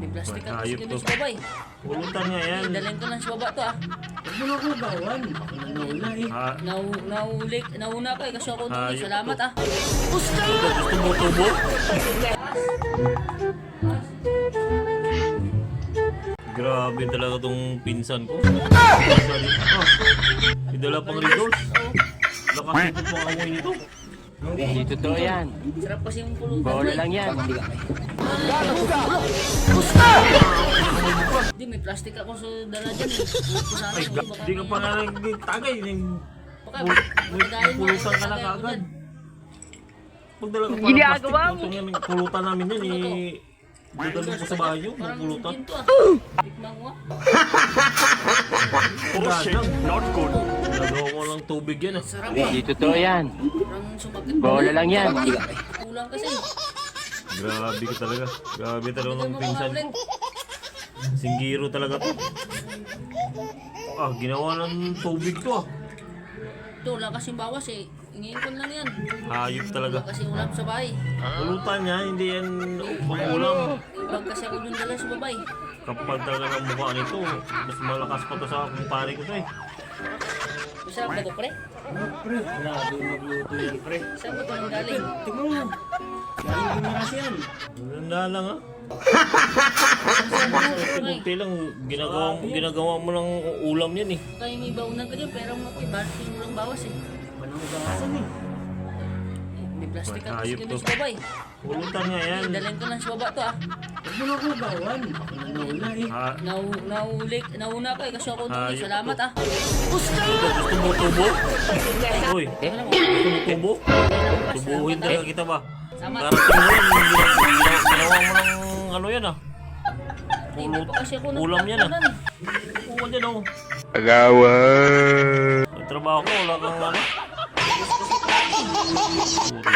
May plastic ang Hayop kasi to. sa babay. Pulutan nga yan. Dalhin ko lang sa baba to ah. Huwag mo na ako bawan. Ako na nauna eh. Ha, Nauna ka eh kasi ako nung Hayop salamat to. ah. gusto mo tubo? Grabe talaga tong pinsan ko. Idala pang Riddles. Nakasipot pang amoy nito. Hindi totoo yan. Sarap kasi yung pulutan. Bola eh. lang yan. Hindi, may plastic ako sa dala dyan eh. Buko sana Ay, yung iba di ka pa nga nagtagay. Baka, May pulutan ka na kagad. Pagdala ka pa ng Ginagawa plastic, mo. pulutan namin yan eh. Dadalhin ko sa bahay yun, parang pulutan. ginto ah. Tikman ko ah. Not good. Nagawa mo lang tubig yan ah. Sarap ah. Hindi totoo yan. Parang sumakit. Bola lang yan. Kulang kasi. Grabe ka talaga. Grabe talaga Bigyan ng mo pa pinsan ulit. ko. Singgiro talaga to. Ah, ginawa ng tubig to ah. Ito, wala kasing bawas eh. Ingipon lang yan. Hayop talaga. Wala kasing ulam sa bahay. Pulutan niya, hindi yan pangulam. Ibang kasi ako dun dala sa babay. Kapal talaga ng mukha nito. Mas malakas pa to sa kumpare ko to eh. Masarap ba ito, pre? Pre, grabe magluto yan pre. Saan ba ito nang galing? Tingnan mo. Galing Guimaras yan. Ganda lang ah. Kunti lang, ginagawa mo ng ulam yan eh. Kaya may baunan ka dyan, pero bakit yung ulang bawas eh. Pananggasan eh. May plastic ang Hayop kasi to. sa babay. Pulutan nga yan. Dalhin ko lang sa baba to ah. Huwag mo na ako bawan. Ako na nauna eh. Ha, Nauna ka eh kasi ako nung Hayop salamat to. ah. gusto mo tubo? Uy, gusto mo tubo? Tubuhin talaga kita ba? Sama. Karating mo yan, ginawa mo ng ano yan ah. Hindi pa kasi ako Ulam yan ah. nagtapunan eh. Uwan yan oh. Agawan. May trabaho ko, wala kang ano. Kasi